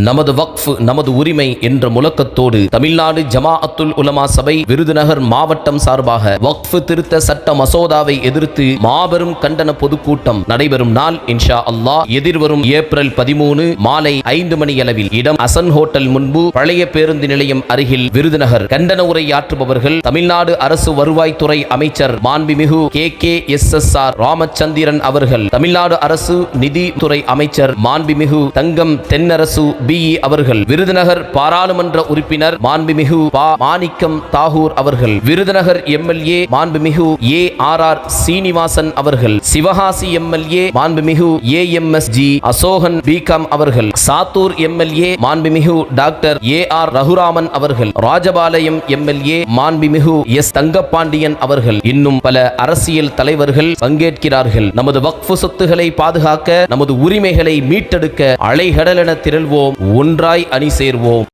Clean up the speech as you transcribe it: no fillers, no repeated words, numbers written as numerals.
நமது வக்ஃப் நமது உரிமை என்ற முழக்கத்தோடு தமிழ்நாடு ஜமாஅத்துல் உலமா சபை விருதுநகர் மாவட்டம் சார்பாக வக்ஃப் திருத்த சட்ட மசோதாவை எதிர்த்து மாபெரும் கண்டன பொதுக்கூட்டம் நடைபெறும் நாள் இன்ஷா அல்லாஹ் எதிர்வரும் ஏப்ரல் 13 மாலை 5 மணியளவில் இடம் அசன் ஹோட்டல் முன்பு பழைய பேருந்து நிலையம் அருகில் விருதுநகர். கண்டன உரையாற்றுபவர்கள் தமிழ்நாடு அரசு வருவாய்த்துறை அமைச்சர் மாண்புமிகு KKSSR ராமச்சந்திரன் அவர்கள், தமிழ்நாடு அரசு நிதித்துறை அமைச்சர் மாண்புமிகு தங்கம் தென்னரசு BE அவர்கள், விருதுநகர் பாராளுமன்ற உறுப்பினர் மாண்புமிகு பா. மாணிக்கம் தாகூர் அவர்கள், விருதுநகர் MLA மாண்புமிகு ARR சீனிவாசன் அவர்கள், சிவகாசி MLA மாண்புமிகு AMSG அசோகன் BCom அவர்கள், சாத்தூர் MLA மாண்புமிகு டாக்டர் AR ரகுராமன் அவர்கள், ராஜபாளையம் MLA மாண்புமிகு S தங்கப்பாண்டியன் அவர்கள், இன்னும் பல அரசியல் தலைவர்கள் பங்கேற்கிறார்கள். நமது வக்ஃப் சொத்துக்களை பாதுகாக்க, நமது உரிமைகளை மீட்டெடுக்க அலைகடலென திரள்வோம், ஒன்றாய் அணி சேர்வோம்.